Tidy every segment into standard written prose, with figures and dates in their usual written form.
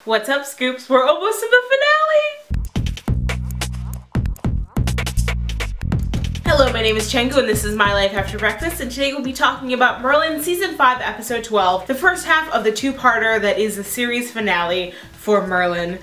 What's up, Scoops? We're almost to the finale! Hello, my name is Chengu and this is My Life After Breakfast, and today we'll be talking about Merlin Season 5 Episode 12, the first half of the two-parter that is the series finale for Merlin.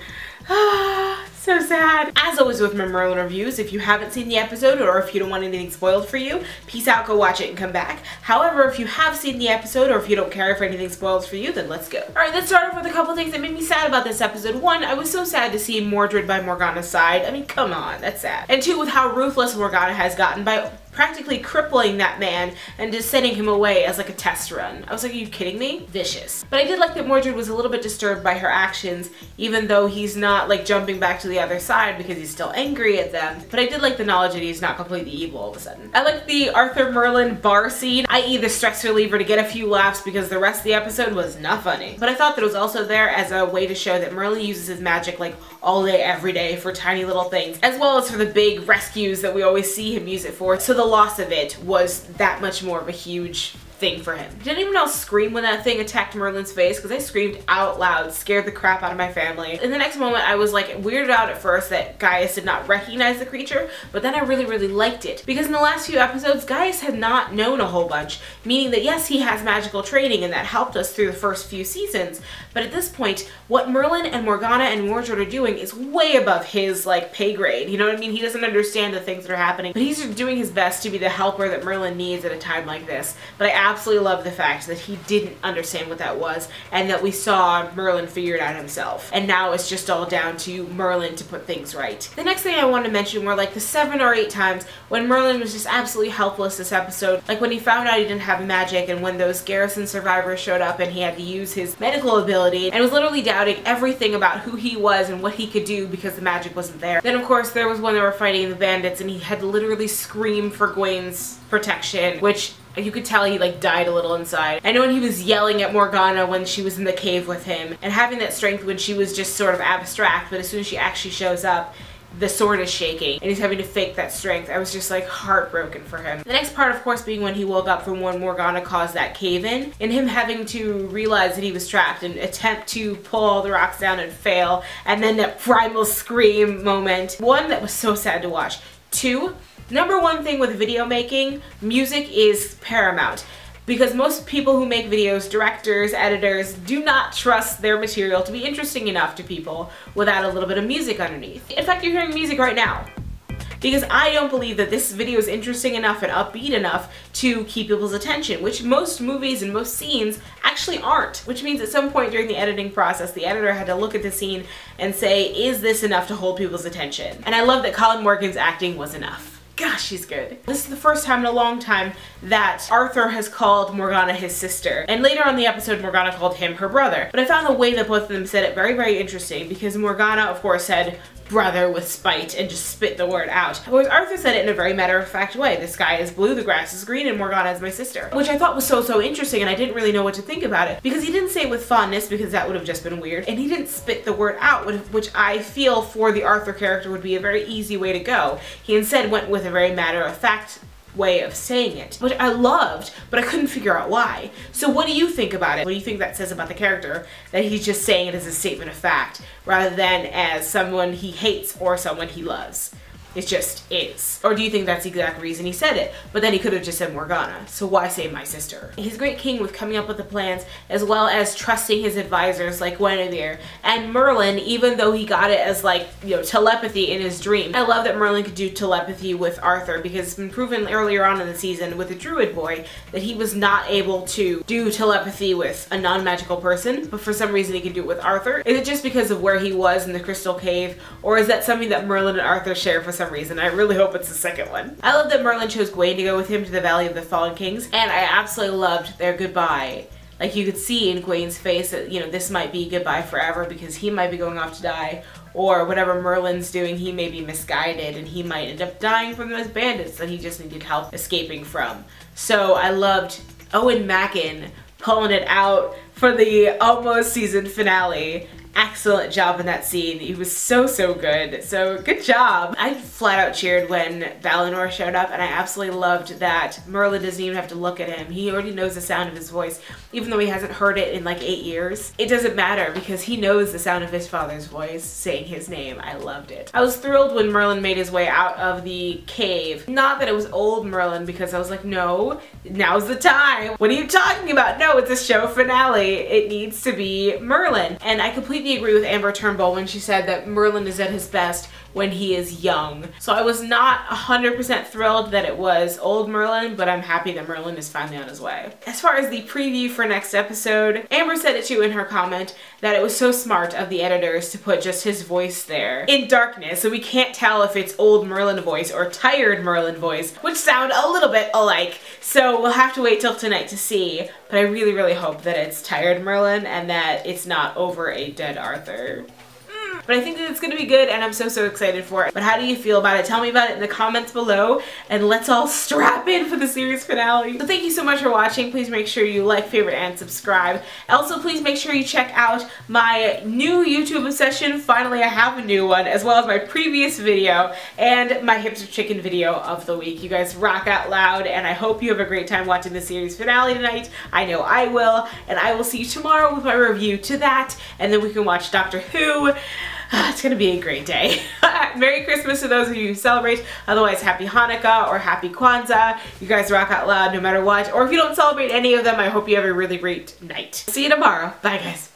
So sad. As always with my Merlin reviews, if you haven't seen the episode or if you don't want anything spoiled for you, peace out, go watch it and come back. However, if you have seen the episode or if you don't care if anything spoils for you, then let's go. Alright, let's start off with a couple things that made me sad about this episode. One, I was so sad to see Mordred by Morgana's side. I mean, come on, that's sad. And two, with how ruthless Morgana has gotten by practically crippling that man and just sending him away as like a test run. I was like, are you kidding me? Vicious. But I did like that Mordred was a little bit disturbed by her actions, even though he's not like jumping back to the other side because he's still angry at them. But I did like the knowledge that he's not completely evil all of a sudden. I like the Arthur Merlin bar scene, i.e. the stress reliever to get a few laughs because the rest of the episode was not funny. But I thought that it was also there as a way to show that Merlin uses his magic like all day, every day for tiny little things, as well as for the big rescues that we always see him use it for. So the loss of it was that much more of a huge thing for him. Did anyone else scream when that thing attacked Merlin's face? Because I screamed out loud, scared the crap out of my family. In the next moment, I was like weirded out at first that Gaius did not recognize the creature, but then I really liked it. Because in the last few episodes, Gaius had not known a whole bunch, meaning that yes, he has magical training and that helped us through the first few seasons, but at this point, what Merlin and Morgana and Mordred are doing is way above his like pay grade, you know what I mean? He doesn't understand the things that are happening, but he's doing his best to be the helper that Merlin needs at a time like this. But I absolutely love the fact that he didn't understand what that was and that we saw Merlin figure it out himself. And now it's just all down to Merlin to put things right. The next thing I want to mention were like the 7 or 8 times when Merlin was just absolutely helpless this episode. Like when he found out he didn't have magic and when those garrison survivors showed up and he had to use his medical ability and was literally doubting everything about who he was and what he could do because the magic wasn't there. Then of course there was when they were fighting the bandits and he had to literally scream for Gwen's protection, which you could tell he like died a little inside. I know when he was yelling at Morgana when she was in the cave with him and having that strength when she was just sort of abstract, but as soon as she actually shows up, the sword is shaking and he's having to fake that strength. I was just like heartbroken for him. The next part of course being when he woke up from when Morgana caused that cave in and him having to realize that he was trapped and attempt to pull all the rocks down and fail, and then that primal scream moment. One, that was so sad to watch. 2, number one thing with video making, music is paramount. Because most people who make videos, directors, editors, do not trust their material to be interesting enough to people without a little bit of music underneath. In fact, you're hearing music right now. Because I don't believe that this video is interesting enough and upbeat enough to keep people's attention, which most movies and most scenes actually aren't. Which means at some point during the editing process, the editor had to look at the scene and say, is this enough to hold people's attention? And I love that Colin Morgan's acting was enough. Gosh, she's good. This is the first time in a long time that Arthur has called Morgana his sister. And later on in the episode, Morgana called him her brother. But I found the way that both of them said it very interesting because Morgana, of course, said brother with spite and just spit the word out. Whereas Arthur said it in a very matter-of-fact way. The sky is blue, the grass is green, and Morgana is my sister. Which I thought was so interesting, and I didn't really know what to think about it. Because he didn't say it with fondness, because that would have just been weird, and he didn't spit the word out, which I feel for the Arthur character would be a very easy way to go. He instead went with a very matter-of-fact way of saying it, which I loved, but I couldn't figure out why. So what do you think about it? What do you think that says about the character, that he's just saying it as a statement of fact, rather than as someone he hates or someone he loves? It just is. Or do you think that's the exact reason he said it? But then he could have just said Morgana, so why say my sister? He's a great king with coming up with the plans, as well as trusting his advisors like Guinevere. And Merlin, even though he got it as like, you know, telepathy in his dream. I love that Merlin could do telepathy with Arthur because it's been proven earlier on in the season with the Druid boy that he was not able to do telepathy with a non-magical person, but for some reason he could do it with Arthur. Is it just because of where he was in the Crystal Cave, or is that something that Merlin and Arthur share for some reason? I really hope it's the second one. I love that Merlin chose Gwen to go with him to the Valley of the Fallen Kings, and I absolutely loved their goodbye. Like you could see in Gwen's face that, you know, this might be goodbye forever because he might be going off to die, or whatever Merlin's doing, he may be misguided and he might end up dying from those bandits that he just needed help escaping from. So I loved Owen Mackin pulling it out for the almost season finale excellent job in that scene. He was so good. So good job. I flat out cheered when Valinor showed up, and I absolutely loved that Merlin doesn't even have to look at him. He already knows the sound of his voice, even though he hasn't heard it in like 8 years. It doesn't matter because he knows the sound of his father's voice saying his name. I loved it. I was thrilled when Merlin made his way out of the cave. Not that it was old Merlin, because I was like, no, now's the time. What are you talking about? No, it's a show finale. It needs to be Merlin. And I completely agree with Amber Turnbull when she said that Merlin is at his best when he is young. So I was not 100% thrilled that it was old Merlin, but I'm happy that Merlin is finally on his way. As far as the preview for next episode, Amber said it too in her comment that it was so smart of the editors to put just his voice there in darkness, so we can't tell if it's old Merlin voice or tired Merlin voice, which sound a little bit alike. So we'll have to wait till tonight to see, but I really hope that it's tired Merlin and that it's not over a dead Arthur. But I think that it's going to be good, and I'm so excited for it. But how do you feel about it? Tell me about it in the comments below, and let's all strap in for the series finale. So thank you so much for watching. Please make sure you like, favorite, and subscribe. Also, please make sure you check out my new YouTube obsession. Finally, I have a new one, as well as my previous video and my Hipster Chicken video of the week. You guys rock out loud, and I hope you have a great time watching the series finale tonight. I know I will, and I will see you tomorrow with my review to that, and then we can watch Doctor Who. It's gonna be a great day. Merry Christmas to those of you who celebrate. Otherwise, Happy Hanukkah or Happy Kwanzaa. You guys rock out loud no matter what. Or if you don't celebrate any of them, I hope you have a really great night. See you tomorrow. Bye, guys.